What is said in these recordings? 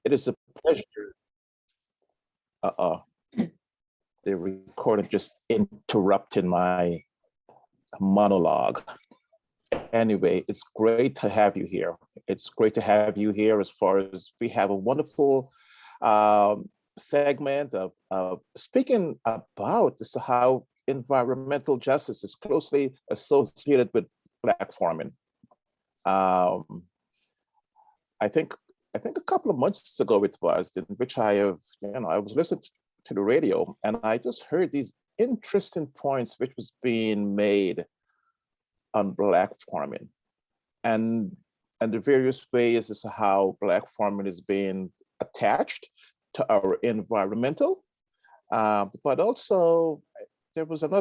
It is a pleasure. Uh-uh. The recording just interrupted my monologue. Anyway, it's great to have you here. It's great to have you here as far as we have a wonderful segment of speaking about this, how environmental justice is closely associated with Black farming. I think a couple of months ago it was, in which I was listening to the radio, and I just heard these interesting points which was being made on Black farming, and the various ways as to how Black farming is being attached to our environmental. But also, there was an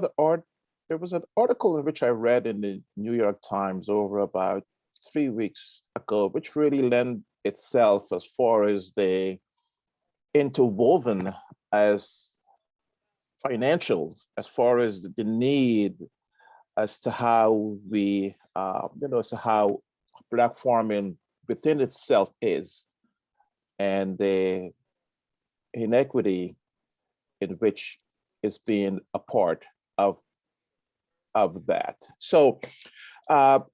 article in which I read in the New York Times over about 3 weeks ago, which really lent itself as far as the interwoven as financial, as far as the need, as to how we, as to how Black farming within itself is, and the inequity in which is being a part of that. So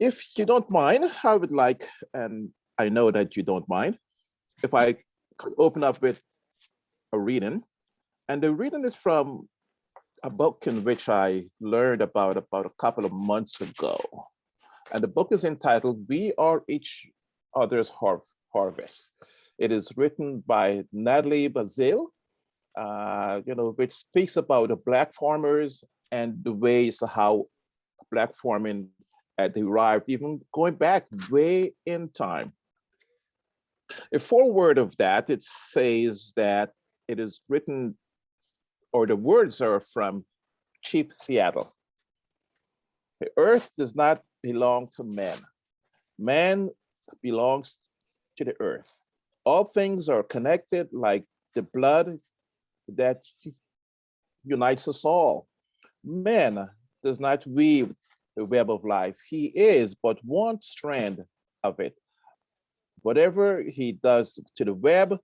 if you don't mind, I would like, and I know that you don't mind, if I could open up with a reading. And the reading is from a book in which I learned about a couple of months ago. And the book is entitled, We Are Each Other's Harvest. It is written by Natalie Bazile, which speaks about the Black farmers and the ways how Black farming derived, even going back way in time. A foreword of that, it says that it is written, or the words are from Cheap Seattle. The earth does not belong to man. Man belongs to the earth. All things are connected like the blood that unites us all. Man does not weave the web of life. He is but one strand of it. Whatever he does to the web,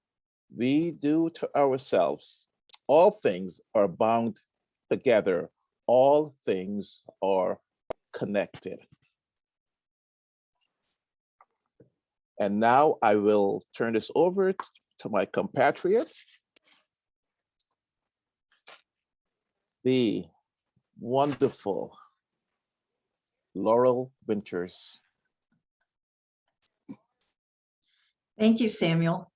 we do to ourselves. All things are bound together. All things are connected. And now I will turn this over to my compatriot, the wonderful Laurel Winters. Thank you, Samuel.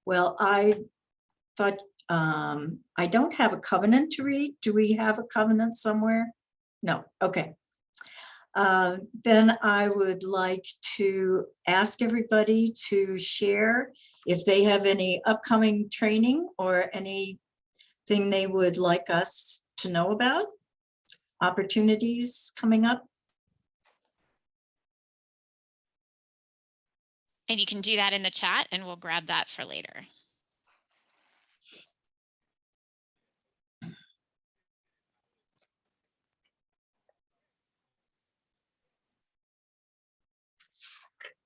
Well, I thought I don't have a covenant to read. Do we have a covenant somewhere? No. Okay. Then I would like to ask everybody to share if they have any upcoming training or anything they would like us to know about, opportunities coming up. And you can do that in the chat and we'll grab that for later.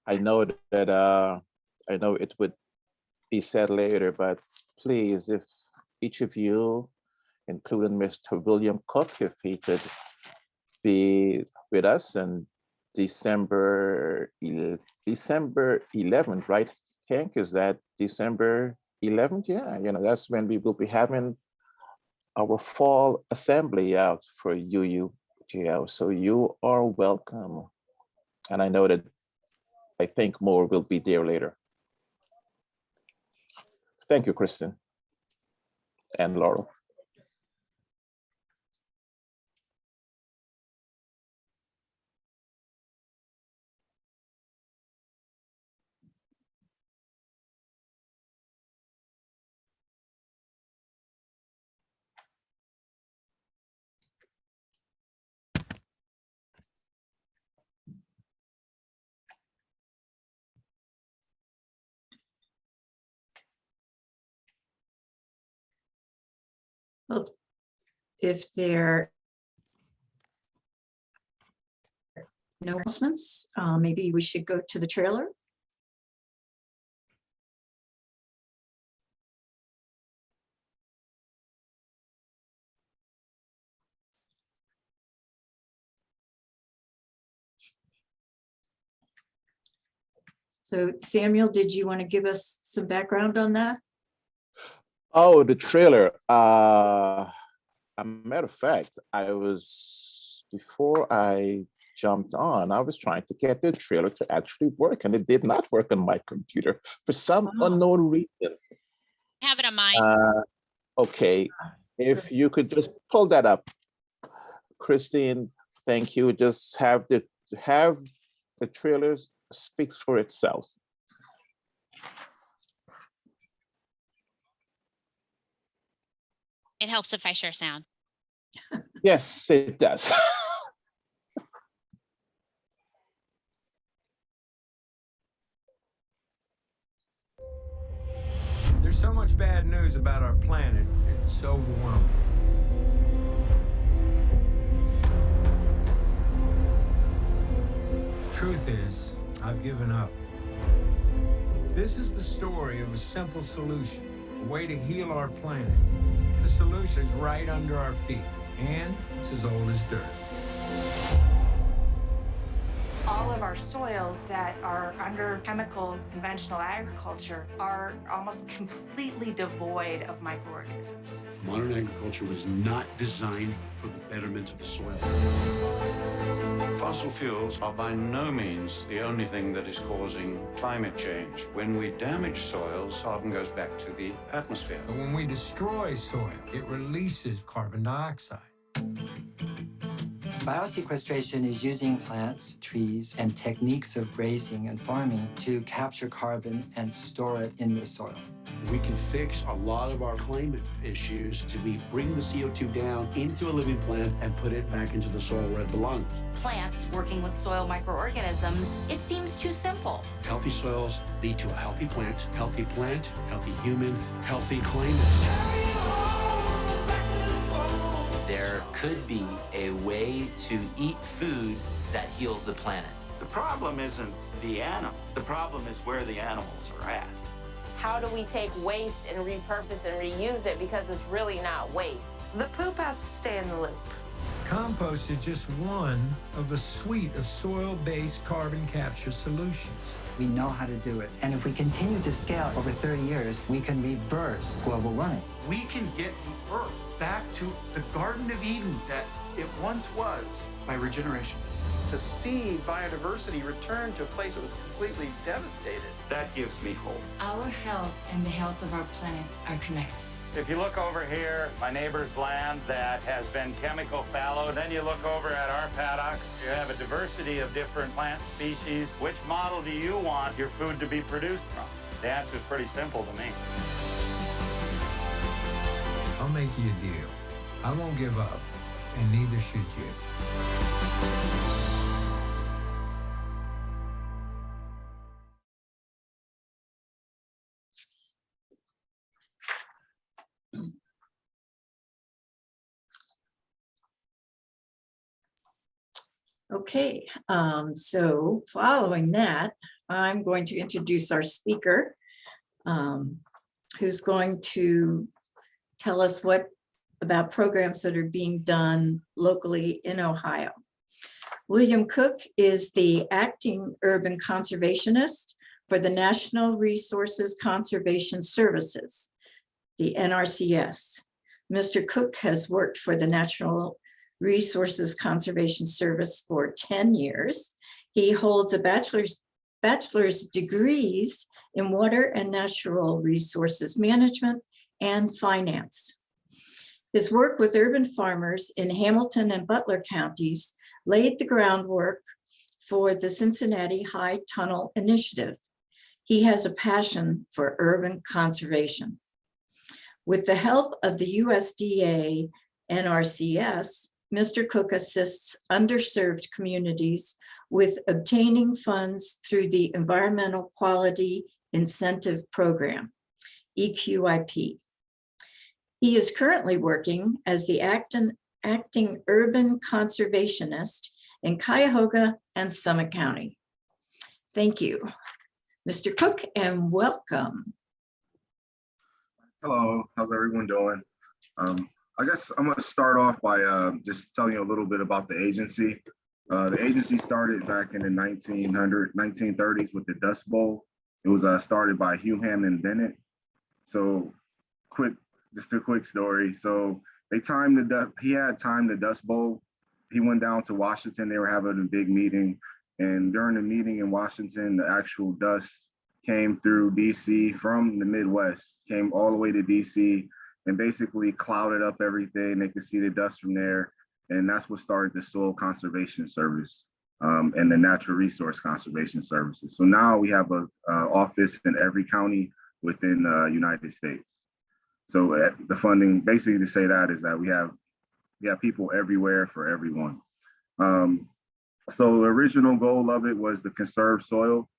I know that I know it would be said later, but please, if each of you, including Mr. William Cook, if he could be with us on December 11th, right, Hank? Is that December 11th? Yeah, that's when we will be having our fall assembly out for UUGL. So you are welcome. And I know that I think more will be there later. Thank you, Kristen and Laurel. Well, if there are no announcements, maybe we should go to the trailer. So Samuel, did you want to give us some background on that? Oh, the trailer. A matter of fact, before I jumped on, I was trying to get the trailer to actually work, and it did not work on my computer for some Oh. unknown reason. I have it on mine. Okay, if you could just pull that up, Christine, thank you. Just have the trailer speaks for itself. It helps if I share sound. Yes, it does. There's so much bad news about our planet, it's overwhelming. Truth is, I've given up. This is the story of a simple solution, a way to heal our planet. The solution is right under our feet, and it's as old as dirt. All of our soils that are under chemical conventional agriculture are almost completely devoid of microorganisms. Modern agriculture was not designed for the betterment of the soil. Fossil fuels are by no means the only thing that is causing climate change. When we damage soils, carbon goes back to the atmosphere. But when we destroy soil, it releases carbon dioxide. Biosequestration is using plants, trees, and techniques of grazing and farming to capture carbon and store it in the soil. We can fix a lot of our climate issues to bring the CO2 down into a living plant and put it back into the soil where it belongs. Plants working with soil microorganisms, it seems too simple. Healthy soils lead to a healthy plant, healthy human, healthy climate. There could be a way to eat food that heals the planet. The problem isn't the animal. The problem is where the animals are at. How do we take waste and repurpose and reuse it, because it's really not waste? The poop has to stay in the loop. Compost is just one of a suite of soil-based carbon capture solutions. We know how to do it. And if we continue to scale over 30 years, we can reverse global warming. We can get the earth back to the Garden of Eden that it once was by regeneration. To see biodiversity return to a place that was completely devastated, that gives me hope. Our health and the health of our planet are connected. If you look over here, my neighbor's land that has been chemical fallow, then you look over at our paddocks, you have a diversity of different plant species. Which model do you want your food to be produced from? The answer is pretty simple to me. I'll make you a deal. I won't give up, and neither should you. Okay, so following that, I'm going to introduce our speaker, who's going to tell us about programs that are being done locally in Ohio. William Cook is the acting urban conservationist for the National Resources Conservation Services, the NRCS. Mr. Cook has worked for the Natural Resources Conservation Service for 10 years. He holds a bachelor's degrees in water and natural resources management and finance. His work with urban farmers in Hamilton and Butler counties laid the groundwork for the Cincinnati High Tunnel Initiative. He has a passion for urban conservation. With the help of the USDA NRCS, Mr. Cook assists underserved communities with obtaining funds through the Environmental Quality Incentive Program, EQIP. He is currently working as the acting urban conservationist in Cuyahoga and Summit County. Thank you, Mr. Cook, and welcome. Hello, how's everyone doing? I guess I'm going to start off by just telling you a little bit about the agency. The agency started back in the 1930s with the Dust Bowl. It was started by Hugh Hammond Bennett. So just a quick story. So he had timed the Dust Bowl. He went down to Washington. They were having a big meeting. And during the meeting in Washington, the actual dust came through DC from the Midwest, came all the way to DC and basically clouded up everything. They could see the dust from there. And that's what started the Soil Conservation Service and the Natural Resource Conservation Services. So now we have a office in every county within the United States. So the funding, basically to say that is that we have people everywhere for everyone. So the original goal of it was to conserve soil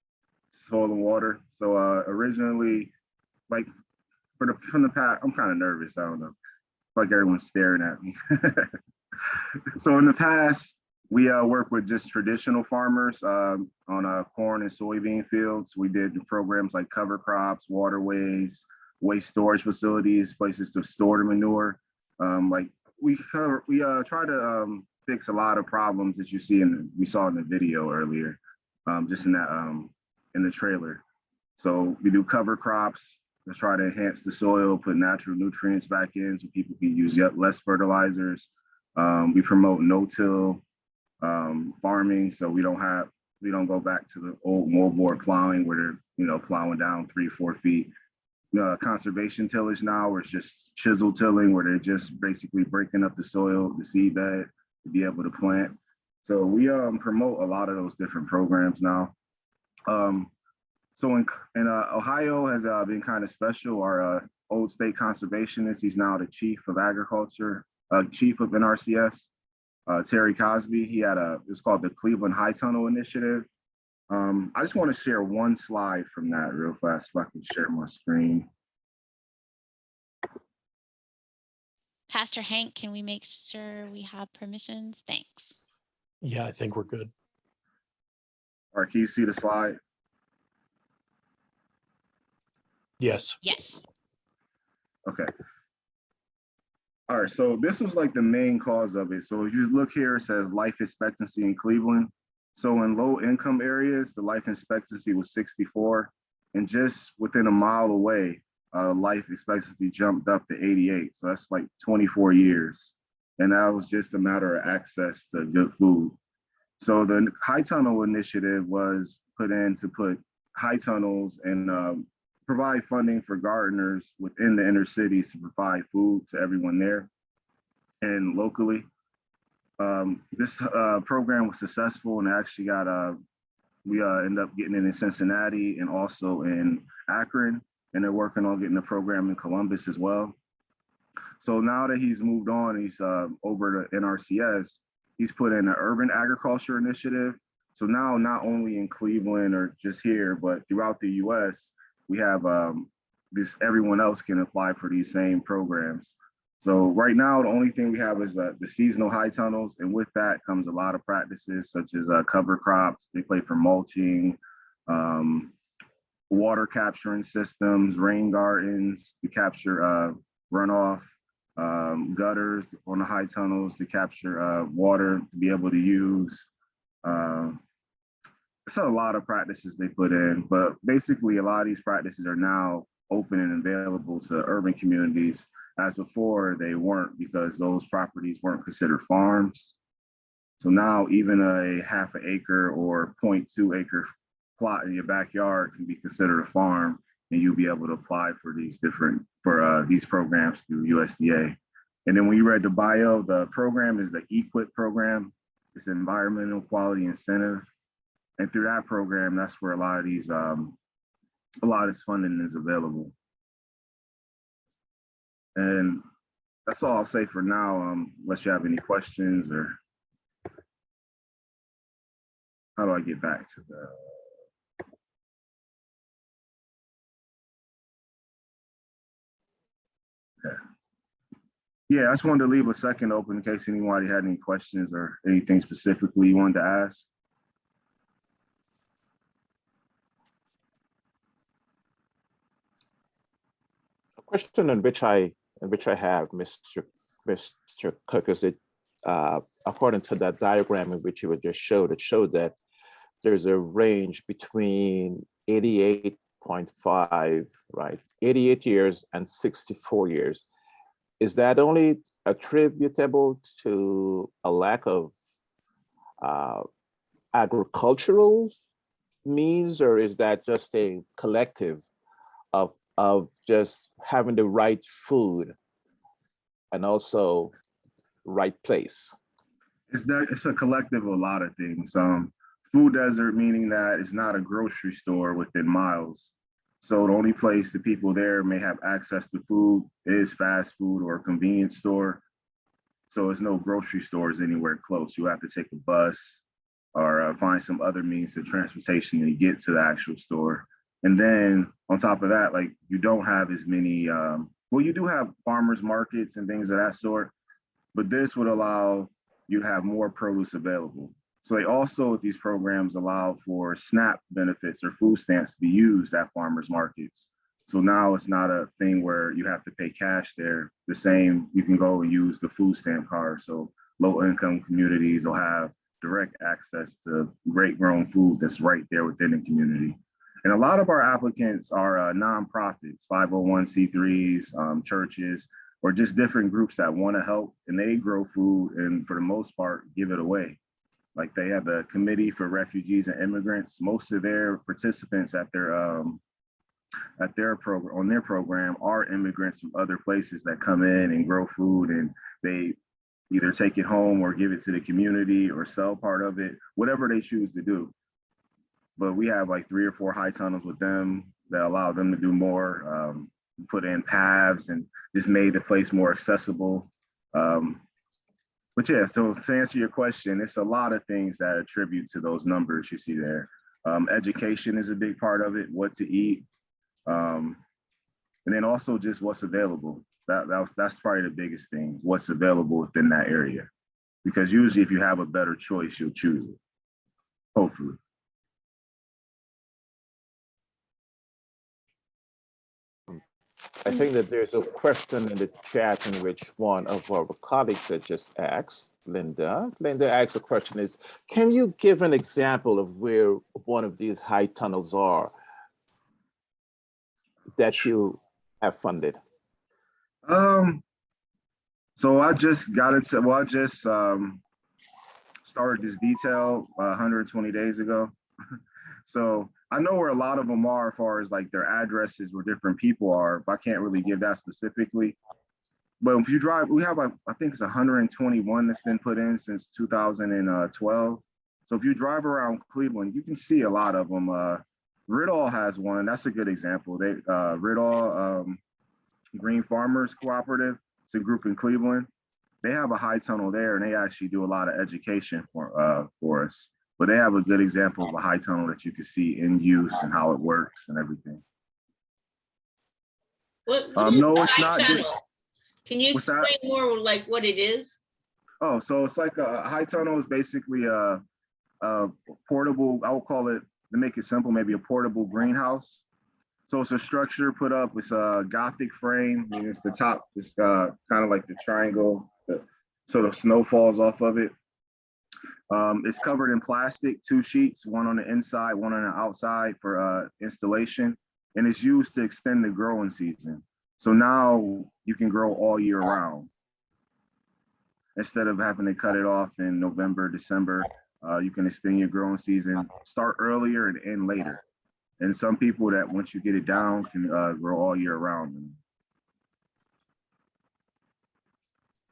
and water. So originally, like from the past, I'm kind of nervous. I don't know, like everyone's staring at me. So in the past, we worked with just traditional farmers on corn and soybean fields. We did programs like cover crops, waterways, waste storage facilities, places to store the manure. Like we try to fix a lot of problems that you see we saw in the video earlier, just in the trailer. So we do cover crops to try to enhance the soil, put natural nutrients back in so people can use less fertilizers. We promote no-till farming, so we don't go back to the old moldboard plowing where they're plowing down 3-4 feet. Conservation tillage now, where it's just chisel tilling, where they're just basically breaking up the soil, the seed bed to be able to plant. So we promote a lot of those different programs now. So in Ohio has been kind of special. Our old state conservationist, he's now the chief of agriculture, chief of NRCS, Terry Cosby. He had it's called the Cleveland High Tunnel Initiative. I just want to share one slide from that real fast if I can share my screen. Pastor Hank, can we make sure we have permissions? Thanks. Yeah, I think we're good. All right, can you see the slide? Yes. Yes. Okay. All right, so this was like the main cause of it. So if you look here, it says life expectancy in Cleveland. So in low income areas, the life expectancy was 64. And just within a mile away, life expectancy jumped up to 88. So that's like 24 years. And that was just a matter of access to good food. So the High Tunnel Initiative was put in to put high tunnels and provide funding for gardeners within the inner cities to provide food to everyone there and locally. This program was successful and actually we ended up getting it in Cincinnati and also in Akron, and they're working on getting the program in Columbus as well. So now that he's moved on, he's over to NRCS, he's put in an urban agriculture initiative. So now not only in Cleveland or just here, but throughout the US, we have everyone else can apply for these same programs. So right now, the only thing we have is the seasonal high tunnels. And with that comes a lot of practices such as cover crops. They play for mulching, water capturing systems, rain gardens to capture runoff, gutters on the high tunnels to capture water to be able to use. So a lot of practices they put in, but basically a lot of these practices are now open and available to urban communities, as before they weren't because those properties weren't considered farms. So now even a half an acre or 0.2 acre plot in your backyard can be considered a farm, and you'll be able to apply for these these programs through USDA. And then when you read the bio, the program is the Equitable program. It's an environmental quality incentive. And through that program, that's where a lot of this funding is available. And that's all I'll say for now, unless you have any questions or how do I get back to the... Okay. Yeah, I just wanted to leave a second open in case anybody had any questions or anything specifically you wanted to ask. A question in which I have, Mr. Cook, is it according to that diagram in which you were just showed, it showed that there's a range between 88.5, right, 88 years and 64 years. Is that only attributable to a lack of agricultural means, or is that just a collective of just having the right food and also right place? It's a collective of a lot of things. Food desert, meaning that it's not a grocery store within miles. So the only place the people there may have access to food is fast food or a convenience store. So there's no grocery stores anywhere close. You have to take a bus or find some other means of transportation to get to the actual store. And then on top of that, like you don't have as many, well, you do have farmers markets and things of that sort, but this would allow you to have more produce available. So they also, these programs allow for SNAP benefits or food stamps to be used at farmers markets. So now it's not a thing where you have to pay cash there. The same, you can go and use the food stamp card. So low income communities will have direct access to great grown food that's right there within the community. And a lot of our applicants are nonprofits, 501c3s, churches, or just different groups that want to help, and they grow food and for the most part, give it away. Like they have a committee for refugees and immigrants. Most of their participants at their program, on their program, are immigrants from other places that come in and grow food, and they either take it home or give it to the community or sell part of it, whatever they choose to do. But we have like 3 or 4 high tunnels with them that allow them to do more, put in paths and just made the place more accessible. But yeah, so to answer your question, it's a lot of things that attribute to those numbers you see there. Education is a big part of it, what to eat. And then also just what's available. That's probably the biggest thing, what's available within that area. Because usually if you have a better choice, you'll choose it, hopefully. I think that there's a question in the chat in which one of our colleagues had just asked, Linda. Linda asked the question is, can you give an example of where one of these high tunnels are that you have funded? So I just got into, well, I just started this detail 120 days ago. So I know where a lot of them are as far as like their addresses where different people are, but I can't really give that specifically. But if you drive, we have, I think it's 121 that's been put in since 2012. So if you drive around Cleveland, you can see a lot of them. Riddall has one, that's a good example. They Riddall Green Farmers Cooperative, it's a group in Cleveland. They have a high tunnel there and they actually do a lot of education for us. But they have a good example of a high tunnel that you can see in use and how it works and everything. No, it's not. Can you explain more like what it is? Oh, so it's like a high tunnel is basically a portable, I would call it, to make it simple, maybe a portable greenhouse. So it's a structure put up, it's a Gothic frame, and it's the top, it's kind of like the triangle, so the snow falls off of it. It's covered in plastic, 2 sheets, one on the inside, one on the outside for installation, and it's used to extend the growing season. So now you can grow all year round. Instead of having to cut it off in November, December, you can extend your growing season, start earlier and end later. And some people that once you get it down can grow all year round.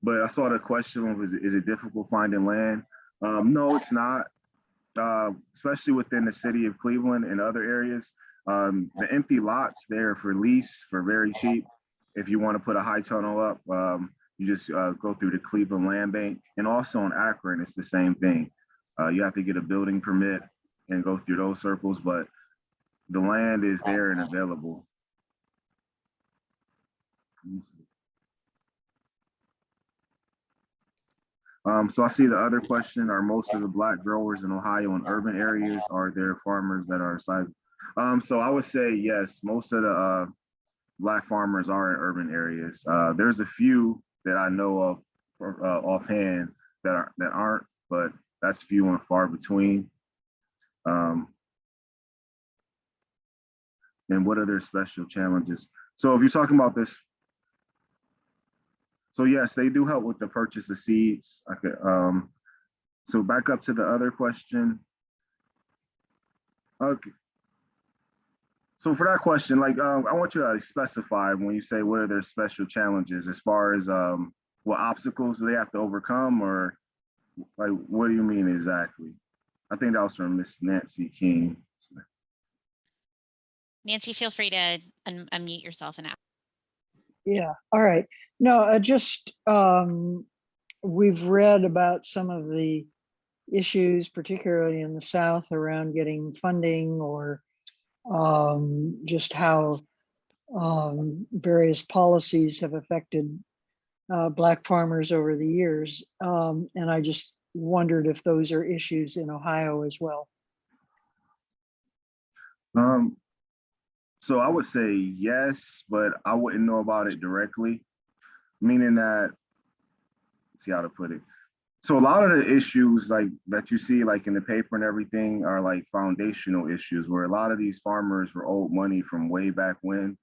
But I saw the question of, is it difficult finding land? No, it's not, especially within the city of Cleveland and other areas. The empty lots there for lease for very cheap. If you want to put a high tunnel up, you just go through the Cleveland Land Bank. And also in Akron, it's the same thing. You have to get a building permit and go through those circles, but the land is there and available. So I see the other question, are most of the Black growers in Ohio in urban areas? Are there farmers that are aside? So I would say yes, most of the Black farmers are in urban areas. There's a few that I know of offhand that aren't, but that's few and far between. And what are their special challenges? So if you're talking about this, so yes, they do help with the purchase of seeds. Okay, so back up to the other question. Okay. So for that question, like I want you to specify when you say what are their special challenges as far as what obstacles do they have to overcome, or like what do you mean exactly? I think that was from Miss Nancy King. Nancy, feel free to unmute yourself and ask. Yeah, all right. No, just we've read about some of the issues, particularly in the South, around getting funding, or just how various policies have affected Black farmers over the years. And I just wondered if those are issues in Ohio as well. So I would say yes, but I wouldn't know about it directly, meaning that, let's see how to put it. So a lot of the issues like that you see like in the paper and everything are like foundational issues where a lot of these farmers were owed money from way back when,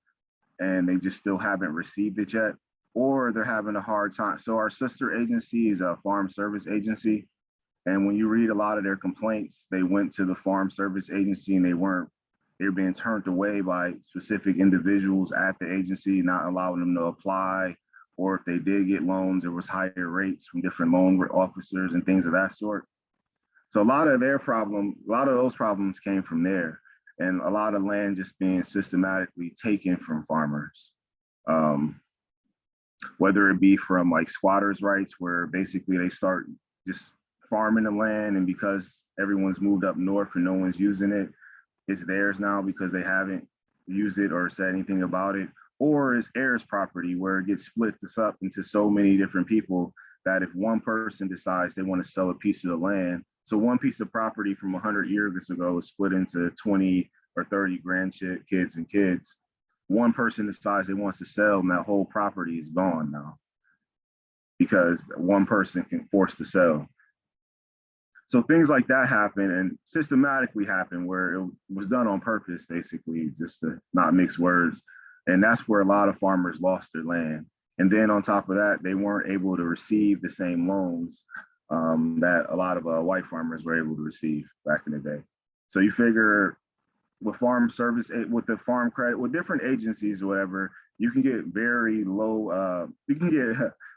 and they just still haven't received it yet, or they're having a hard time. So our sister agency is a farm service agency. And when you read a lot of their complaints, they went to the farm service agency and they were being turned away by specific individuals at the agency, not allowing them to apply. Or if they did get loans, there was higher rates from different loan officers and things of that sort. So a lot of those problems came from there, and a lot of land just being systematically taken from farmers. Whether it be from like squatters' rights, where basically they start just farming the land, and because everyone's moved up north and no one's using it, it's theirs now because they haven't used it or said anything about it. Or it's heirs property, where it gets split this up into so many different people that if one person decides they want to sell a piece of the land, so one piece of property from 100 years ago is split into 20 or 30 grandkids and kids. One person decides they wants to sell, and that whole property is gone now because one person can force to sell. So things like that happen and systematically happen where it was done on purpose, basically, just to not mix words. And that's where a lot of farmers lost their land. And then on top of that, they weren't able to receive the same loans that a lot of white farmers were able to receive back in the day. So you figure with farm service, with the farm credit, with different agencies or whatever, you can get very low,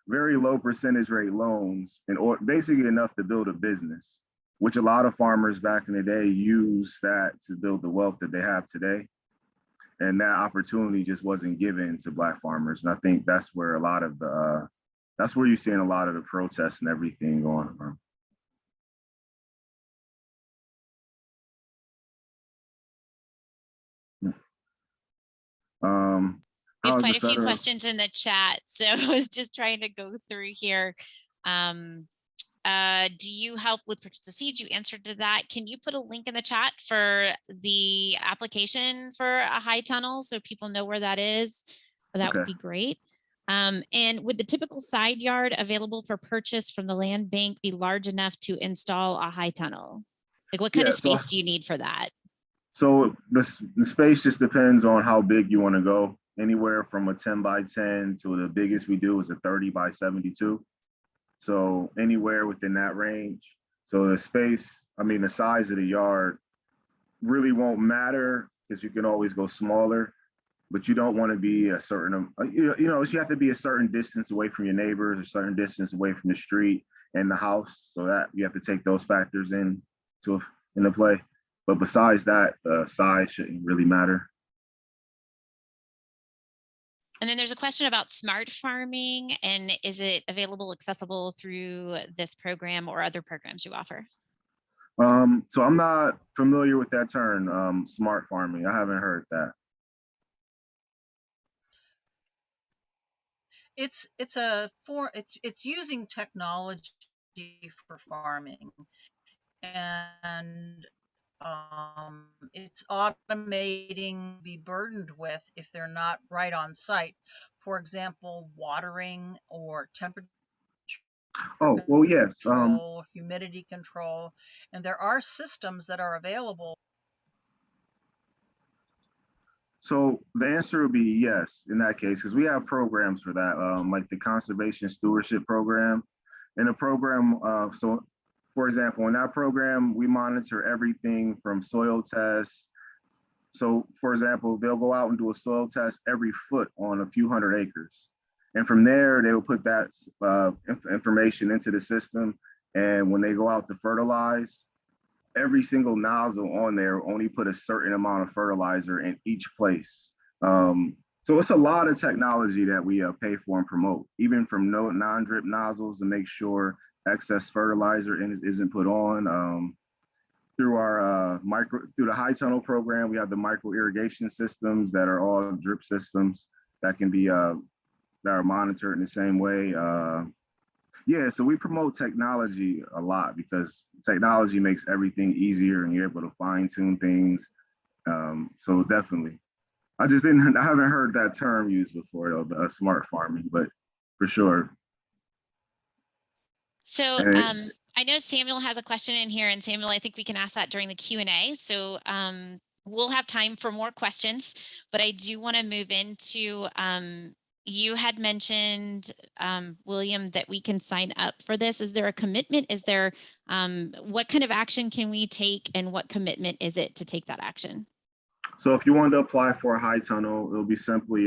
very low percentage rate loans, and or basically enough to build a business, which a lot of farmers back in the day use that to build the wealth that they have today. And that opportunity just wasn't given to Black farmers. And I think that's where a lot of the, that's where you're seeing a lot of the protests and everything going on. We have quite a few questions in the chat, so I was just trying to go through here. Do you help with purchase of seeds? You answered to that. Can you put a link in the chat for the application for a high tunnel so people know where that is? That would be great. And would the typical side yard available for purchase from the land bank be large enough to install a high tunnel? Like what kind of space do you need for that? So the space just depends on how big you want to go. Anywhere from a 10 by 10 to the biggest we do is a 30 by 72. So anywhere within that range. So the space, I mean, the size of the yard really won't matter because you can always go smaller, but you don't want to be a certain, you have to be a certain distance away from your neighbors, a certain distance away from the street and the house. So that you have to take those factors into play. But besides that, size shouldn't really matter. And then there's a question about smart farming, and is it available, accessible through this program or other programs you offer? So I'm not familiar with that term, smart farming. I haven't heard that. It's using technology for farming, and it's automating be burdened with if they're not right on site. For example, watering or temperature Oh, well, yes. Control, humidity control, and there are systems that are available. So the answer would be yes in that case, because we have programs for that, like the Conservation Stewardship Program. In a program, so for example, in that program, we monitor everything from soil tests. So for example, they'll go out and do a soil test every foot on a few hundred acres. And from there, they will put that information into the system. And when they go out to fertilize, every single nozzle on there only put a certain amount of fertilizer in each place. So it's a lot of technology that we pay for and promote, even from non-drip nozzles to make sure excess fertilizer isn't put on. Through our through the high tunnel program, we have the micro irrigation systems that are all drip systems that can be that are monitored in the same way. Yeah, so we promote technology a lot because technology makes everything easier and you're able to fine tune things. So definitely. I haven't heard that term used before though, the smart farming, but for sure. So I know Samuel has a question in here, and Samuel, I think we can ask that during the Q&A. So we'll have time for more questions, but I do want to move into, you had mentioned, William, that we can sign up for this. Is there a commitment? Is there, what kind of action can we take, and what commitment is it to take that action? So if you want to apply for a high tunnel, it'll be simply,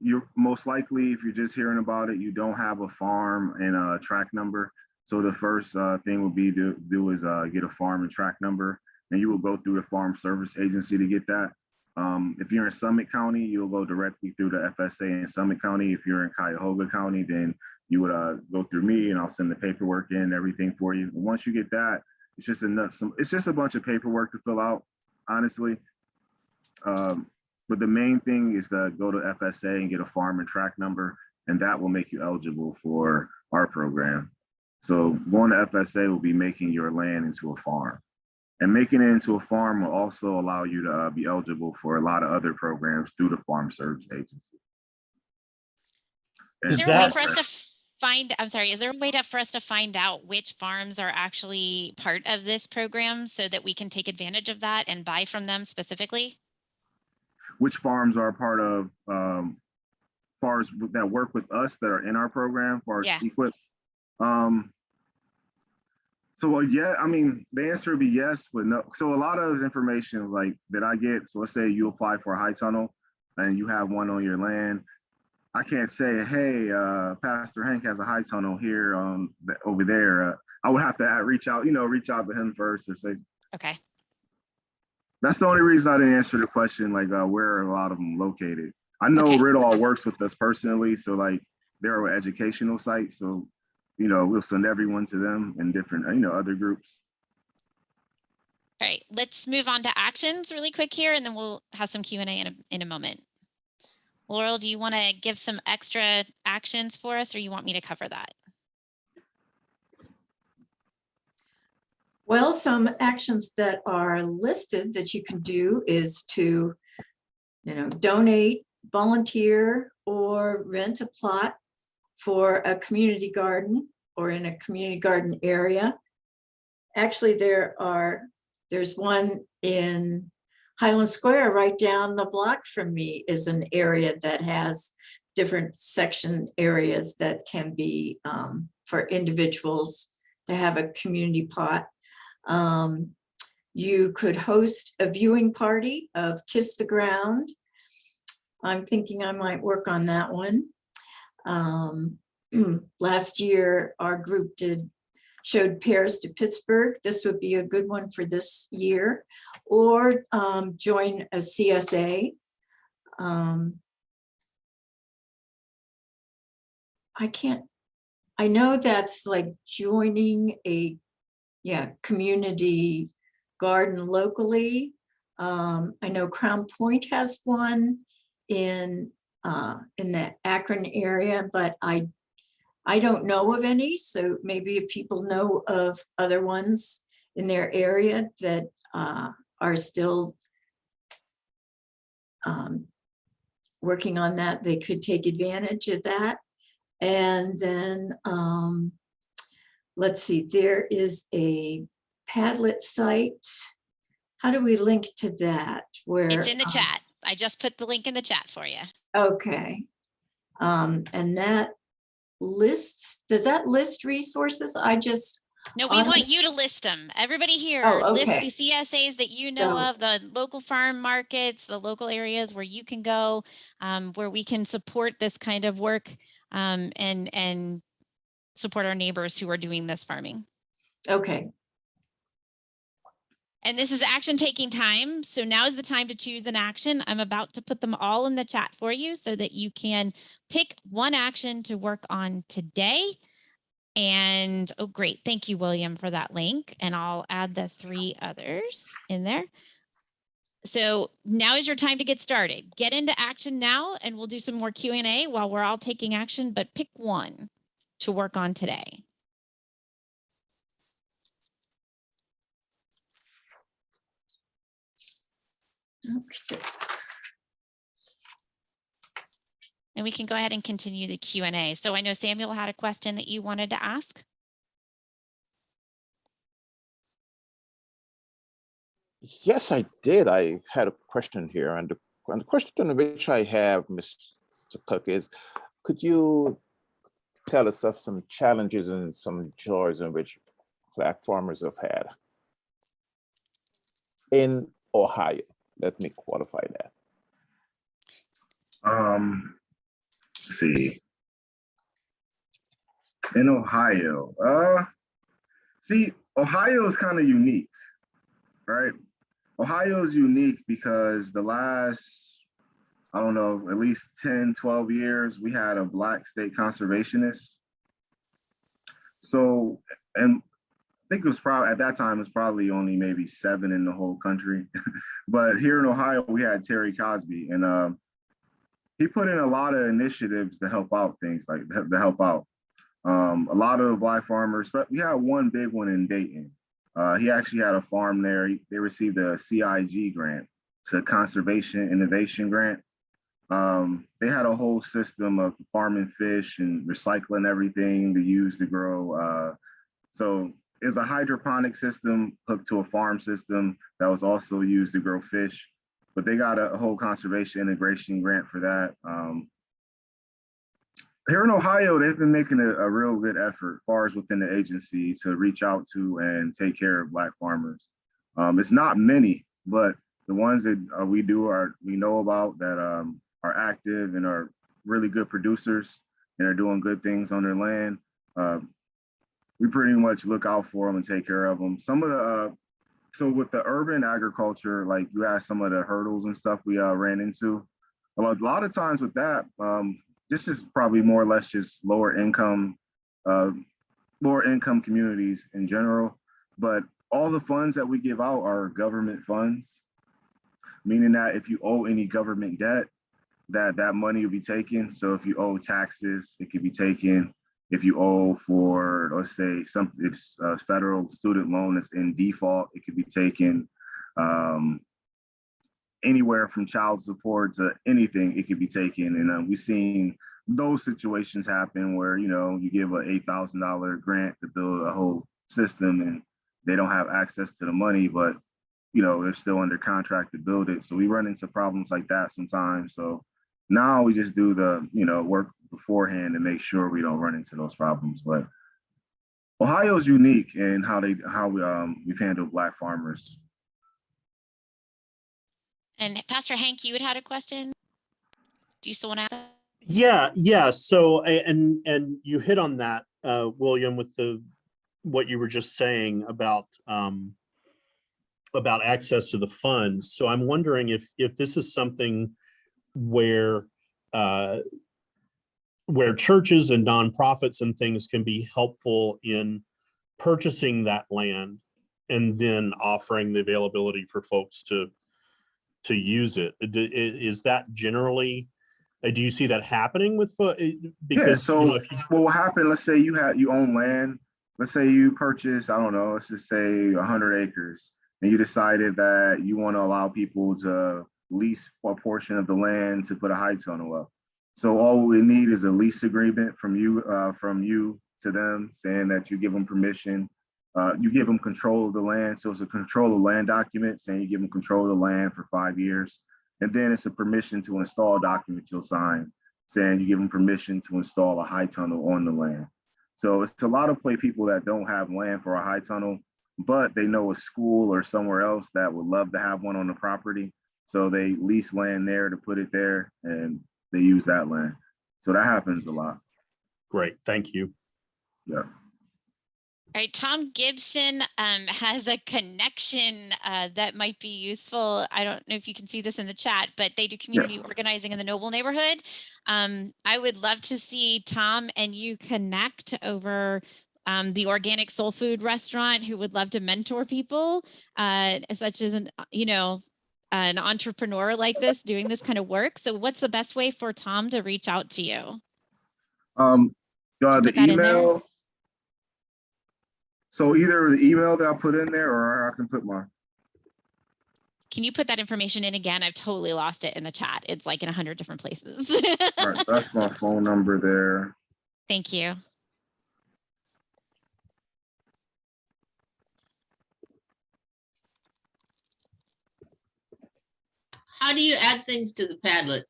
you're most likely, if you're just hearing about it, you don't have a farm and a track number. So the first thing would be to do is get a farm and track number, and you will go through the Farm Service Agency to get that. If you're in Summit County, you'll go directly through the FSA in Summit County. If you're in Cuyahoga County, then you would go through me, and I'll send the paperwork in and everything for you. And once you get that, it's just it's just a bunch of paperwork to fill out, honestly. But the main thing is to go to FSA and get a farm and track number, and that will make you eligible for our program. So going to FSA will be making your land into a farm. And making it into a farm will also allow you to be eligible for a lot of other programs through the Farm Service Agency. Is there a way for us to find, I'm sorry, is there a way for us to find out which farms are actually part of this program so that we can take advantage of that and buy from them specifically? Which farms are part of farms that work with us that are in our program, for Equip? So yeah, I mean, the answer would be yes, but no. So a lot of information is like that I get. So let's say you apply for a high tunnel and you have one on your land. I can't say, hey, Pastor Hank has a high tunnel here over there. I would have to reach out to him first or say. Okay. That's the only reason I didn't answer the question, like where are a lot of them located. I know Riddall works with us personally, so like they're an educational site, so we'll send everyone to them and different other groups. All right, let's move on to actions really quick here, and then we'll have some Q&A in a moment. Laurel, do you want to give some extra actions for us, or you want me to cover that? Well, some actions that are listed that you can do is to, donate, volunteer, or rent a plot for a community garden or in a community garden area. Actually, there's one in Highland Square right down the block from me is an area that has different section areas that can be for individuals to have a community pot. You could host a viewing party of Kiss the Ground. I'm thinking I might work on that one. Last year, our group showed Paris to Pittsburgh. This would be a good one for this year, or join a CSA. I know that's like joining a community garden locally. I know Crown Point has one in the Akron area, but I don't know of any. So maybe if people know of other ones in their area that are still working on that, they could take advantage of that. And then, let's see, there is a Padlet site. How do we link to that? Where It's in the chat. I just put the link in the chat for you. Okay. And that lists, does that list resources? No, we want you to list them. Everybody here, list the CSAs that you know of, the local farm markets, the local areas where you can go, where we can support this kind of work, and support our neighbors who are doing this farming. Okay. And this is action taking time. So now is the time to choose an action. I'm about to put them all in the chat for you so that you can pick one action to work on today. And oh, great. Thank you, William, for that link. And I'll add the 3 others in there. So now is your time to get started. Get into action now, and we'll do some more Q&A while we're all taking action, but pick one to work on today. Okay. And we can go ahead and continue the Q&A. So I know Samuel had a question that you wanted to ask. Yes, I did. I had a question here, and the question which I have, Mr. Cook, is could you tell us of some challenges and some joys in which Black farmers have had in Ohio? Let me qualify that. Let's see. In Ohio, see, Ohio is kind of unique, right? Ohio is unique because the last, I don't know, at least 10, 12 years, we had a Black state conservationist. So, and I think it was probably, at that time, it's probably only maybe 7 in the whole country. But here in Ohio, we had Terry Cosby, and he put in a lot of initiatives to help out things, like to help out. A lot of Black farmers, but we had one big one in Dayton. He actually had a farm there. They received a CIG grant. It's a Conservation Innovation Grant. They had a whole system of farming fish and recycling everything to use to grow. So it's a hydroponic system hooked to a farm system that was also used to grow fish. But they got a whole conservation integration grant for that. Here in Ohio, they've been making a real good effort as far as within the agency to reach out to and take care of Black farmers. It's not many, but the ones that we know about that are active and are really good producers and are doing good things on their land. We pretty much look out for them and take care of them. Some of the so with the urban agriculture, like you asked, some of the hurdles and stuff we ran into. A lot of times with that, this is probably more or less just lower income communities in general. But all the funds that we give out are government funds, meaning that if you owe any government debt, that money will be taken. So if you owe taxes, it could be taken. If you owe for, let's say, it's a federal student loan that's in default, it could be taken. Anywhere from child support to anything, it could be taken. And we've seen those situations happen where, you give an $8,000 grant to build a whole system and they don't have access to the money, but, they're still under contract to build it. So we run into problems like that sometimes. So now we just do the, work beforehand to make sure we don't run into those problems. But Ohio's unique in how we've handled Black farmers. And Pastor Hank, you had a question. Do you still want to ask that? Yeah. So, and you hit on that, William, with what you were just saying about access to the funds. So I'm wondering if this is something where churches and nonprofits and things can be helpful in purchasing that land and then offering the availability for folks to use it. Is that generally, do you see that happening with, because so what will happen, let's say you own land, let's say you purchase, I don't know, let's just say 100 acres, and you decided that you want to allow people to lease a portion of the land to put a high tunnel up. So all we need is a lease agreement from you to them, saying that you give them permission. You give them control of the land. So it's a control of land document saying you give them control of the land for 5 years. And then it's a permission to install document you'll sign saying you give them permission to install a high tunnel on the land. So it's a lot of people that don't have land for a high tunnel, but they know a school or somewhere else that would love to have one on the property. So they lease land there to put it there and they use that land. So that happens a lot. Great, thank you. Yeah. All right, Tom Gibson has a connection that might be useful. I don't know if you can see this in the chat, but they do community organizing in the Noble neighborhood. I would love to see Tom and you connect over the organic soul food restaurant who would love to mentor people, such as an entrepreneur like this doing this kind of work. So what's the best way for Tom to reach out to you? The email. So either the email that I put in there or I can put my. Can you put that information in again? I've totally lost it in the chat. It's like in 100 different places. All right, that's my phone number there. Thank you. How do you add things to the Padlet?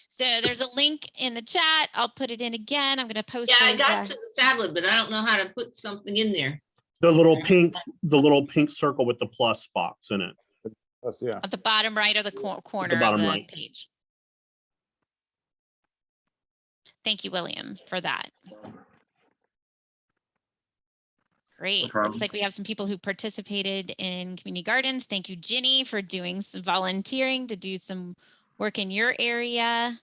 So there's a link in the chat. I'll put it in again. I'm going to post. Yeah, those, I got to the Padlet, but I don't know how to put something in there. The little pink circle with the plus box in it. Yeah. At the bottom right of the corner bottom of the right. page. Thank you, William, for that. Great. Looks like we have some people who participated in community gardens. Thank you, Ginny, for doing some volunteering to do some work in your area.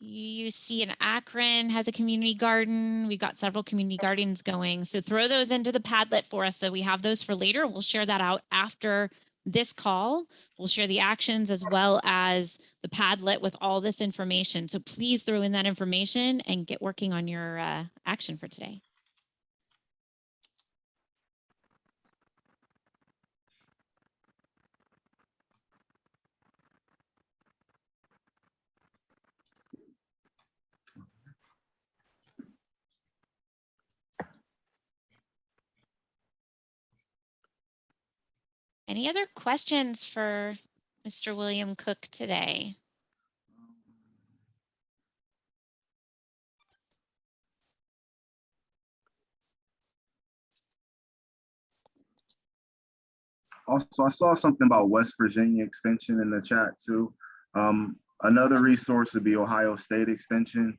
You see in Akron has a community garden. We've got several community gardens going. So throw those into the Padlet for us so we have those for later. We'll share that out after this call. We'll share the actions as well as the Padlet with all this information. So please throw in that information and get working on your action for today. Any other questions for Mr. William Cook today? Also, I saw something about West Virginia Extension in the chat too. Another resource would be Ohio State Extension.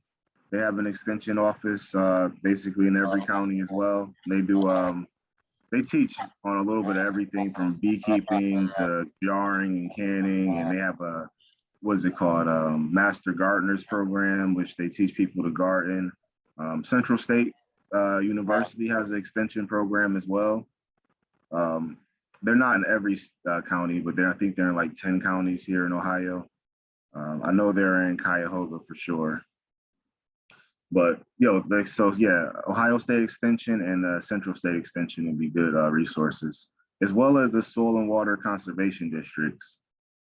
They have an extension office basically in every county as well. They do they teach on a little bit of everything from beekeeping to jarring and canning, and they have a what's it called, Master Gardeners program, which they teach people to garden. Central State University has an extension program as well. They're not in every county, but I think they're in like 10 counties here in Ohio. I know they're in Cuyahoga for sure. But so yeah, Ohio State Extension and Central State Extension would be good resources, as well as the soil and water conservation districts.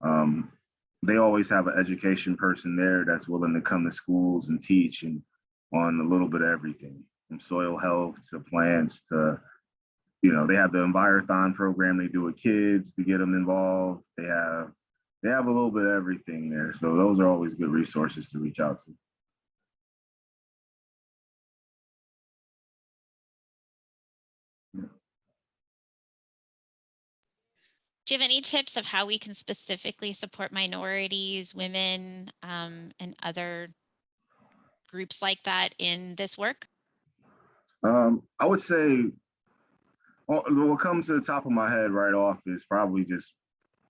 They always have an education person there that's willing to come to schools and teach and on a little bit of everything, from soil health to plants to, they have the Envirothon program they do with kids to get them involved. They have a little bit of everything there. So those are always good resources to reach out to. Do you have any tips of how we can specifically support minorities, women, and other groups like that in this work? I would say what comes to the top of my head right off is probably just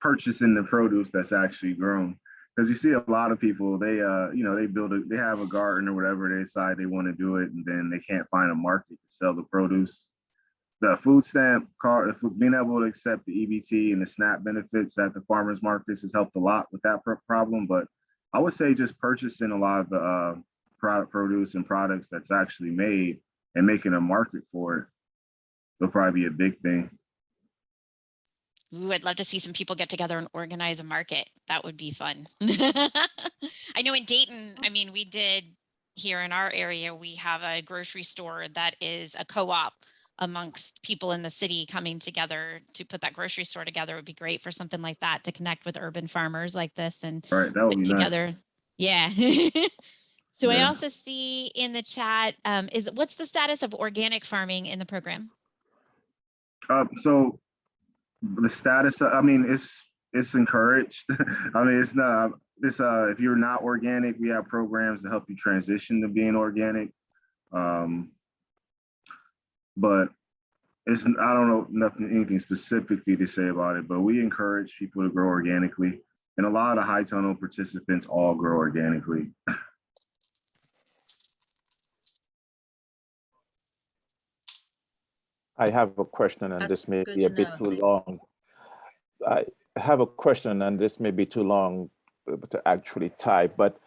purchasing the produce that's actually grown. Because you see a lot of people, they they have a garden or whatever, they decide they want to do it, and then they can't find a market to sell the produce. The food stamp card, being able to accept the EBT and the SNAP benefits at the farmers markets has helped a lot with that problem. But I would say just purchasing a lot of the produce and products that's actually made and making a market for it will probably be a big thing. Ooh, I'd love to see some people get together and organize a market. That would be fun. I know in Dayton, I mean, we did here in our area, we have a grocery store that is a co-op amongst people in the city coming together to put that grocery store together. It would be great for something like that to connect with urban farmers like this and Right, that would put be nice. together. Yeah. So I Yeah. also see in the chat, what's the status of organic farming in the program? So the status, I mean, it's encouraged. I mean, it's not this. If you're not organic, we have programs to help you transition to being organic. But it's I don't know anything specifically to say about it. But we encourage people to grow organically, and a lot of high tunnel participants all grow organically. I have a question, and That's this may good be a to bit know. too Thank- long. I have a question, and this may be too long to actually type, but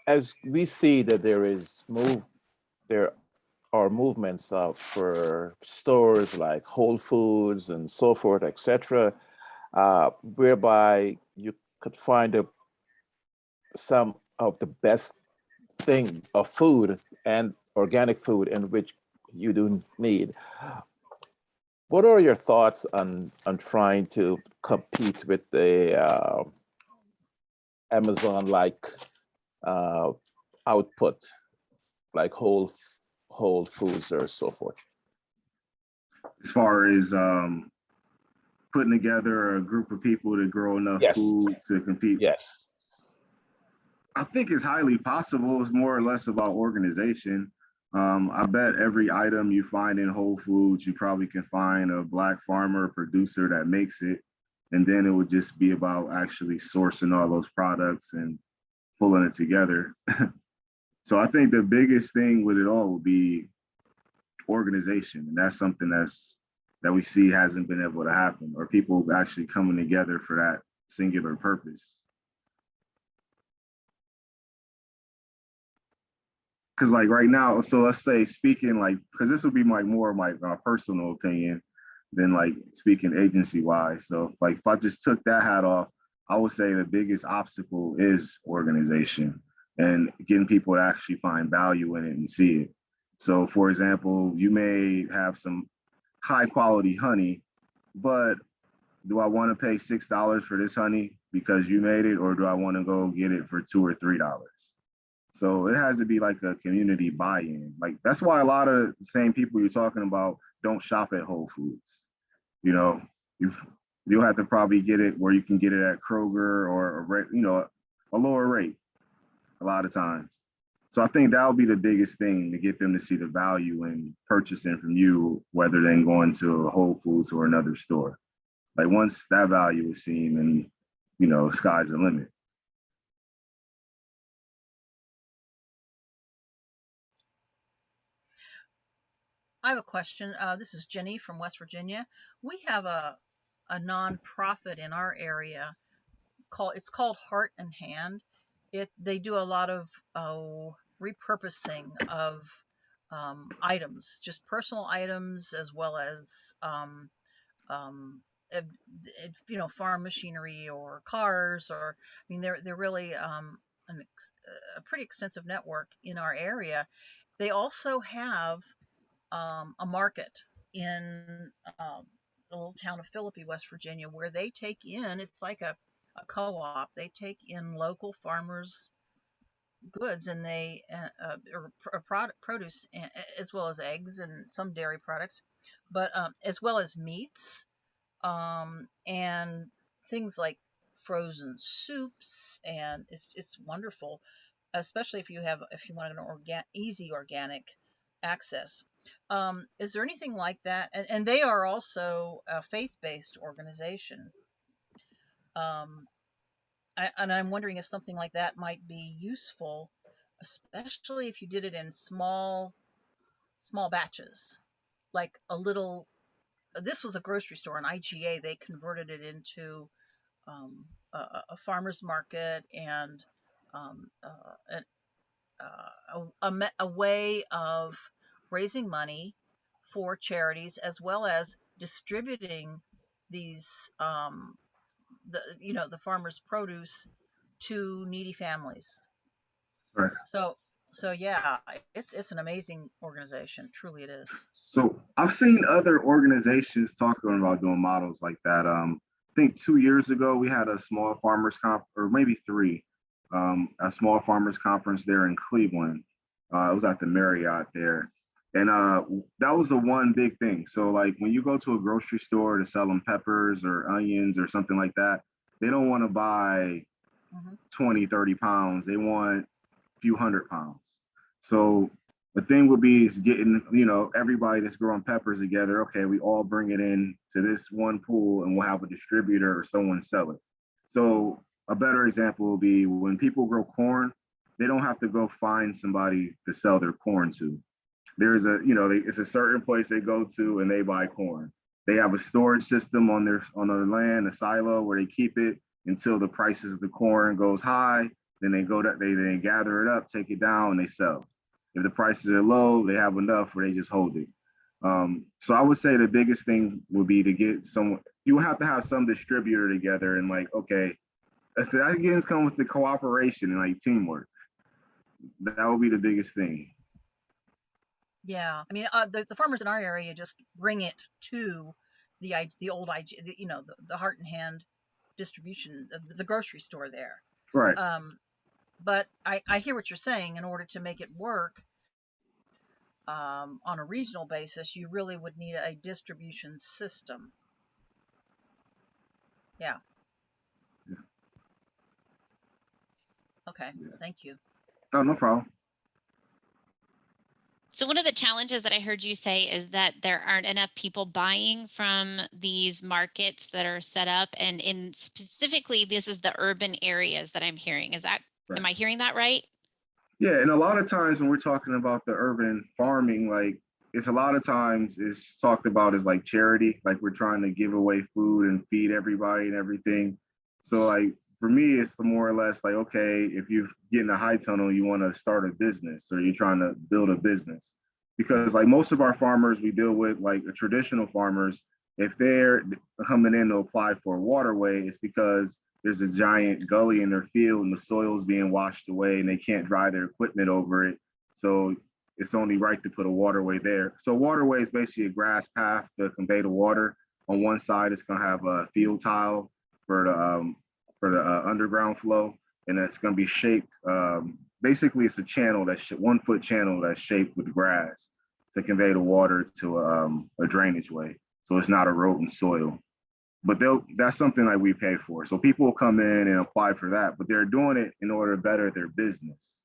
as we see that there are movements for stores like Whole Foods and so forth, etc., whereby you could find some of the best thing of food and organic food in which you do need. What are your thoughts on trying to compete with the Amazon-like output, like Whole Foods or so forth? As far as putting together a group of people to grow enough Yes. food to compete. Yes. I think it's highly possible. It's more or less about organization. I bet every item you find in Whole Foods, you probably can find a Black farmer producer that makes it. And then it would just be about actually sourcing all those products and pulling it together. So I think the biggest thing with it all would be organization. And that's something that we see hasn't been able to happen, or people actually coming together for that singular purpose. Because like right now, so let's say speaking like, because this would be like more of my personal opinion than like speaking agency wise. So like if I just took that hat off, I would say the biggest obstacle is organization and getting people to actually find value in it and see it. So for example, you may have some high quality honey, but do I want to pay $6 for this honey because you made it, or do I want to go get it for $2 or $3? So it has to be like a community buy-in. Like that's why a lot of the same people you're talking about don't shop at Whole Foods. You know, you'll have to probably get it where you can get it at Kroger or a lower rate a lot of times. So I think that would be the biggest thing to get them to see the value in purchasing from you, whether than going to a Whole Foods or another store. Like once that value is seen, and sky's the limit. I have a question. This is Jenny from West Virginia. We have a nonprofit in our area it's called Heart and Hand. They do a lot of repurposing of items, just personal items, as well as farm machinery or cars, or I mean they're really a pretty extensive network in our area. They also have a market in the little town of Philippi, West Virginia, where they take in, it's like a co-op, they take in local farmers' goods, and they produce, as well as eggs and some dairy products, but as well as meats, and things like frozen soups, and it's wonderful, especially if you want an easy organic access. Is there anything like that? And they are also a faith-based organization. And I'm wondering if something like that might be useful, especially if you did it in small batches, like a little. This was a grocery store, an IGA. They converted it into a farmer's market and a way of raising money for charities, as well as distributing these the farmers' produce to needy families. Right. So yeah, it's an amazing organization. Truly, it is. So I've seen other organizations talking about doing models like that. I think 2 years ago we had a small farmers conference, or maybe three, a small farmers conference there in Cleveland. It was at the Marriott there, and that was the one big thing. So like when you go to a grocery store to sell them peppers or onions or something like that, they don't want to buy 20, 30 pounds. They want a few hundred pounds. So the thing would be is getting, everybody that's growing peppers together. Okay, we all bring it in to this one pool and we'll have a distributor or someone sell it. So a better example will be when people grow corn, they don't have to go find somebody to sell their corn to. There's it's a certain place they go to and they buy corn. They have a storage system on their land, a silo where they keep it until the prices of the corn goes high. Then they gather it up, take it down, and they sell. If the prices are low, they have enough where they just hold it. So I would say the biggest thing would be to get someone. You would have to have some distributor together and like, okay, that again comes with the cooperation and like teamwork. That would be the biggest thing. Yeah, I mean, the farmers in our area just bring it to the old IG, the Heart and Hand distribution, the grocery store there. Right. But I hear what you're saying. In order to make it work on a regional basis, you really would need a distribution system. Yeah. Okay, thank you. Oh, no problem. So one of the challenges that I heard you say is that there aren't enough people buying from these markets that are set up, and in specifically, this is the urban areas that I'm hearing. Is that, right. Am I hearing that right? Yeah, and a lot of times when we're talking about the urban farming, like it's a lot of times it's talked about as like charity, like we're trying to give away food and feed everybody and everything. So like for me, it's more or less like, okay, if you get in a high tunnel, you want to start a business or you're trying to build a business. Because like most of our farmers we deal with, like traditional farmers, if they're coming in to apply for a waterway, it's because there's a giant gully in their field and the soil is being washed away and they can't drive their equipment over it. So it's only right to put a waterway there. So waterway is basically a grass path to convey the water. On one side, it's going to have a field tile for the underground flow, and it's going to be shaped. Basically, it's a channel that's 1 foot channel that's shaped with grass to convey the water to a drainage way. So it's not eroding soil. But that's something that we pay for. So people will come in and apply for that, but they're doing it in order to better their business.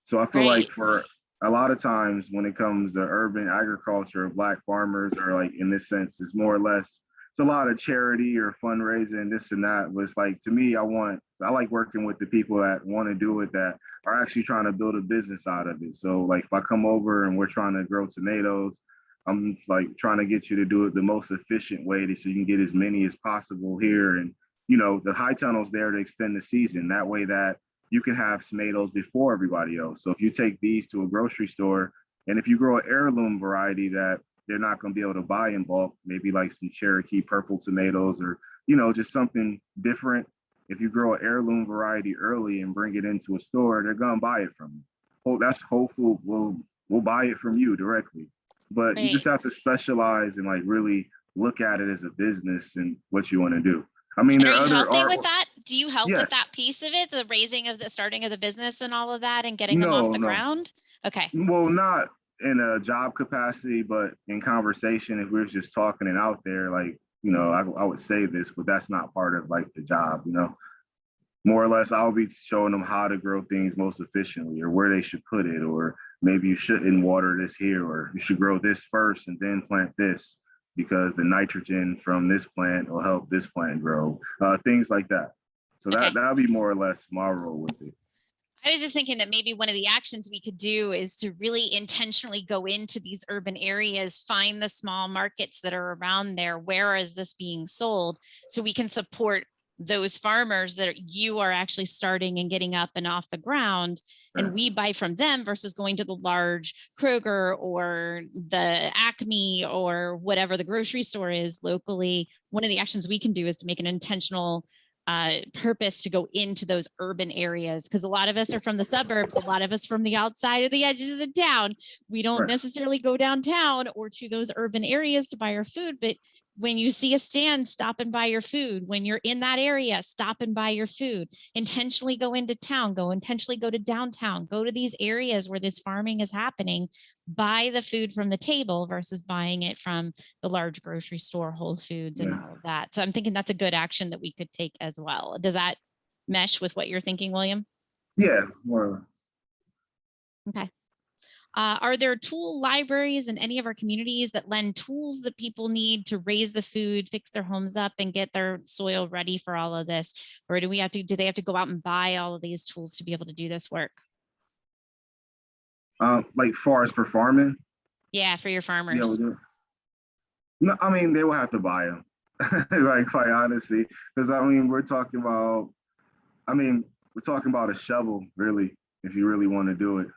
So I feel like for a lot of times when it comes to urban agriculture, Black farmers are like, in this sense, it's more or less, it's a lot of charity or fundraising, this and that. But it's like, to me, I like working with the people that want to do it, that are actually trying to build a business out of it. So like if I come over and we're trying to grow tomatoes, I'm like trying to get you to do it the most efficient way so you can get as many as possible here. And, the high tunnel's there to extend the season. That way that you can have tomatoes before everybody else. So if you take these to a grocery store, and if you grow an heirloom variety that they're not going to be able to buy in bulk, maybe like some Cherokee purple tomatoes or, just something different. If you grow an heirloom variety early and bring it into a store, they're going to buy it from you. That's Whole Food will buy it from you directly. But you just have to specialize and like really look at it as a business and what you want to do. I mean, are you helping with that? Do you help with that piece of it, the starting of the business and all of that and getting them off the ground? Okay. Well, not in a job capacity, but in conversation, if we're just talking and out there, like, I would say this, but that's not part of like the job, More or less, I'll be showing them how to grow things most efficiently or where they should put it, or maybe you shouldn't water this here, or you should grow this first and then plant this because the nitrogen from this plant will help this plant grow, things like that. So that'll be more or less my role with it. I was just thinking that maybe one of the actions we could do is to really intentionally go into these urban areas, find the small markets that are around there. Where is this being sold? So we can support those farmers that you are actually starting and getting up and off the ground, and we buy from them versus going to the large Kroger or the Acme or whatever the grocery store is locally. One of the actions we can do is to make an intentional purpose to go into those urban areas, because a lot of us are from the suburbs, a lot of us from the outside of the edges of town. We don't necessarily go downtown or to those urban areas to buy our food, but when you see a stand, stop and buy your food. When you're in that area, stop and buy your food. Intentionally go into town, intentionally go to downtown, go to these areas where this farming is happening, buy the food from the table versus buying it from the large grocery store, Whole Foods and all of that. So I'm thinking that's a good action that we could take as well. Does that mesh with what you're thinking, William? Yeah, more or less. Okay. Are there tool libraries in any of our communities that lend tools that people need to raise the food, fix their homes up, and get their soil ready for all of this? Or do they have to go out and buy all of these tools to be able to do this work? Like far as for farming? Yeah, for your farmers. Yeah, no, I mean, they will have to buy them, like quite honestly, because I mean, we're talking about a shovel, really, if you really want to do it.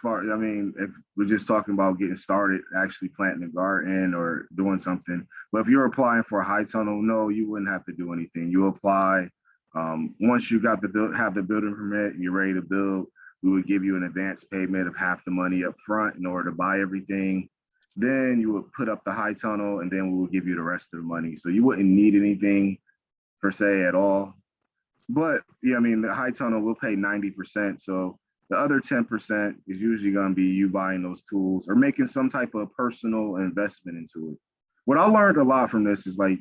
I mean, if we're just talking about getting started, actually planting a garden or doing something. But if you're applying for a high tunnel, no, you wouldn't have to do anything. You apply. Once you have the building permit and you're ready to build, we would give you an advance payment of half the money up front in order to buy everything. Then you would put up the high tunnel, and then we will give you the rest of the money. So you wouldn't need anything per se at all. But yeah, I mean, the high tunnel will pay 90%. So the other 10% is usually going to be you buying those tools or making some type of personal investment into it. What I learned a lot from this is, like,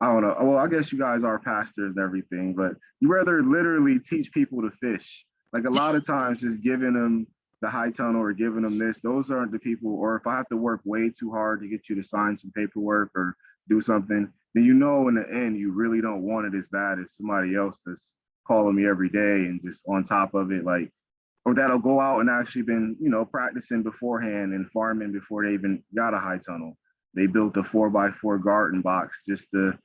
I don't know, well, I guess you guys are pastors and everything, but you rather literally teach people to fish. Like, a lot of times just giving them the high tunnel or giving them this, those aren't the people. Or if I have to work way too hard to get you to sign some paperwork or do something, then in the end, you really don't want it as bad as somebody else that's calling me every day and just on top of it, like, or that'll go out and actually been, practicing beforehand and farming before they even got a high tunnel. They built a 4x4 garden box just to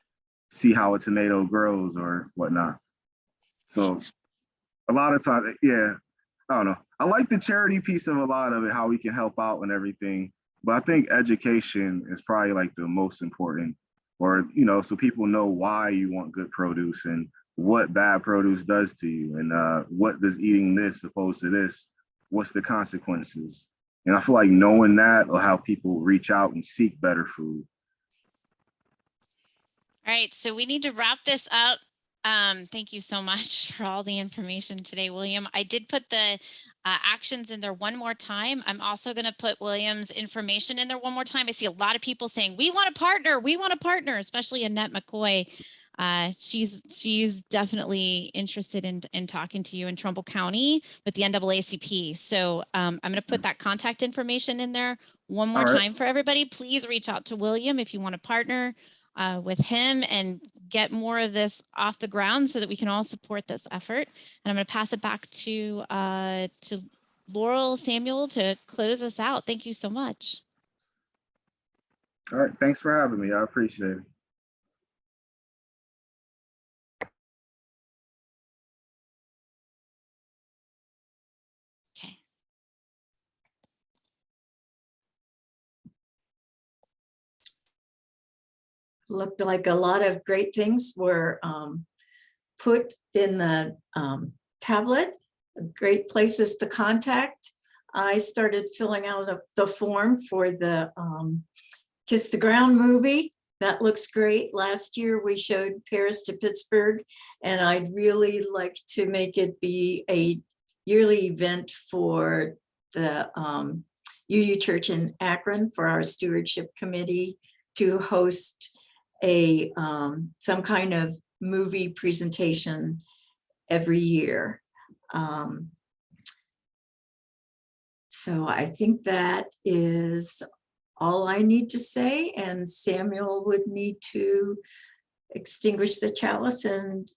see how a tomato grows or whatnot. So a lot of times, yeah, I don't know. I like the charity piece of a lot of it, how we can help out and everything. But I think education is probably like the most important, or, so people know why you want good produce and what bad produce does to you, and what does eating this opposed to this, what's the consequences. And I feel like knowing that will help people reach out and seek better food. All right, so we need to wrap this up. Thank you so much for all the information today, William. I did put the actions in there one more time. I'm also going to put William's information in there one more time. I see a lot of people saying, we want to partner, especially Annette McCoy. She's definitely interested in talking to you in Trumbull County with the NAACP. So I'm going to put that contact information in there one more time for everybody. Please reach out to William if you want to partner with him and get more of this off the ground so that we can all support this effort. And I'm going to pass it back to Laurel Samuel to close us out. Thank you so much. All right. Thanks for having me. I appreciate it. Okay. Looked like a lot of great things were put in the tablet, great places to contact. I started filling out the form for the Kiss the Ground movie. That looks great. Last year we showed Paris to Pittsburgh, and I'd really like to make it be a yearly event for the UU Church in Akron for our stewardship committee to host a some kind of movie presentation every year. So I think that is all I need to say, and Samuel would need to extinguish the chalice and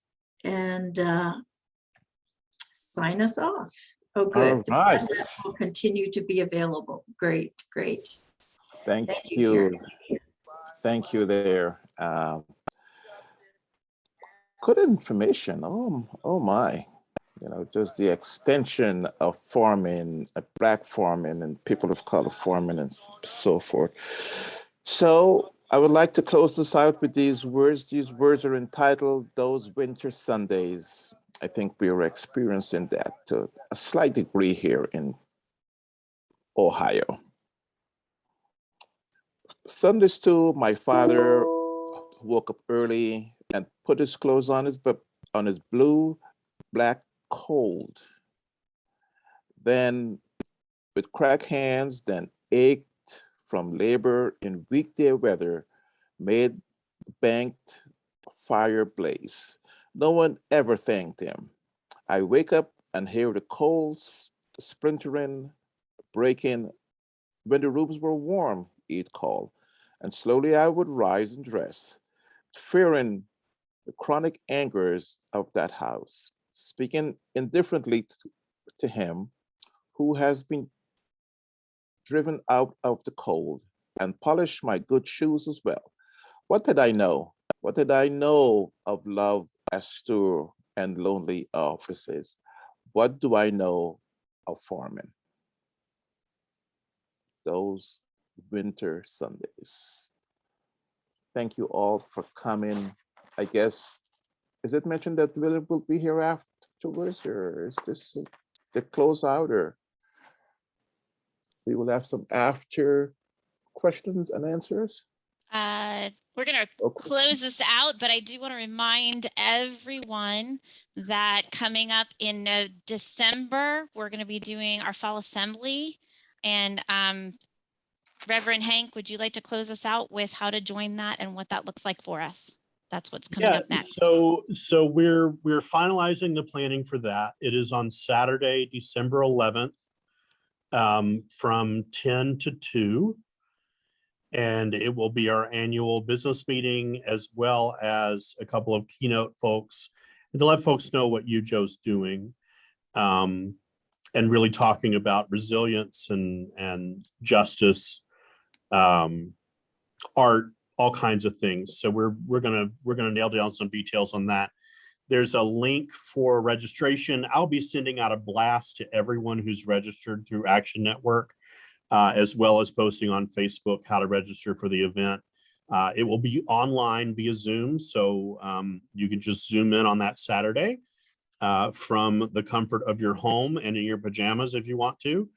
sign us off. Oh, good. All right. That will continue to be available. Great, great. Thank you. Karen. Thank you there. good information. Oh my. You know, just the extension of farming, black farming, and people of color farming, and so forth. So I would like to close this out with these words. These words are entitled "Those Winter Sundays." I think we are experiencing that to a slight degree here in Ohio. Sundays too, my father woke up early and put his clothes on his blue, black coat. Then with crack hands, then ached from labor in weekday weather, made banked fire blaze. No one ever thanked him. I wake up and hear the coals splintering, breaking. When the rooms were warm, he'd call, and slowly I would rise and dress, fearing the chronic angers of that house, speaking indifferently to him who has been driven out of the cold, and polish my good shoes as well. What did I know? What did I know of love, austere, and lonely offices? What do I know of farming? Those winter Sundays. Thank you all for coming. I guess, is it mentioned that William will be here afterwards, or is this the closeout, or we will have some after questions and answers? We're going to close this out, but I do want to remind everyone that coming up in December, we're going to be doing our fall assembly. And Reverend Hank, would you like to close us out with how to join that and what that looks like for us? That's what's coming up next. So we're finalizing the planning for that. It is on Saturday, December 11th, from 10 to 2. And it will be our annual business meeting, as well as a couple of keynote folks, and to let folks know what UJO's doing, and really talking about resilience and justice, art, all kinds of things. So we're gonna nail down some details on that. There's a link for registration. I'll be sending out a blast to everyone who's registered through Action Network, as well as posting on Facebook how to register for the event. It will be online via Zoom, so you can just zoom in on that Saturday from the comfort of your home and in your pajamas if you want to.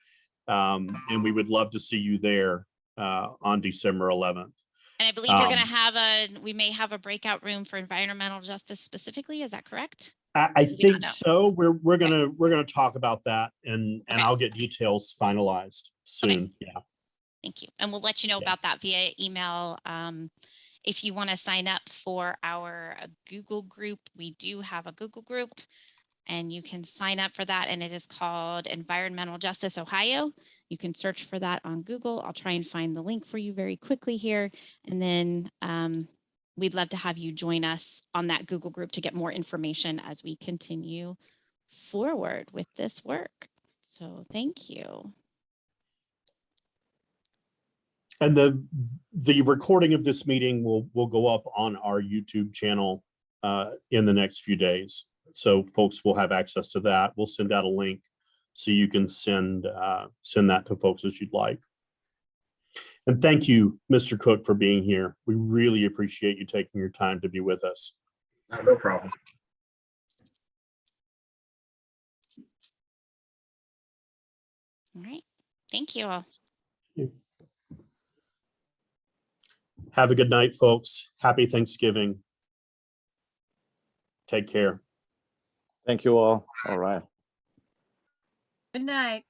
And we would love to see you there on December 11th. And I believe you're going to we may have a breakout room for environmental justice specifically. Is that correct? I think so. We're gonna talk about that, and I'll get details finalized soon. Okay. Yeah. Thank you. And we'll let you know about that via email. If you want to sign up for our Google group, we do have a Google group, and you can sign up for that. And it is called Environmental Justice Ohio. You can search for that on Google. I'll try and find the link for you very quickly here. And then we'd love to have you join us on that Google group to get more information as we continue forward with this work. So thank you. And the recording of this meeting will go up on our YouTube channel in the next few days. So folks will have access to that. We'll send out a link so you can send that to folks as you'd like. And thank you, Mr. Cook, for being here. We really appreciate you taking your time to be with us. No problem. All right. Thank you all. Have a good night, folks. Happy Thanksgiving. Take care. Thank you all. All right. Good night.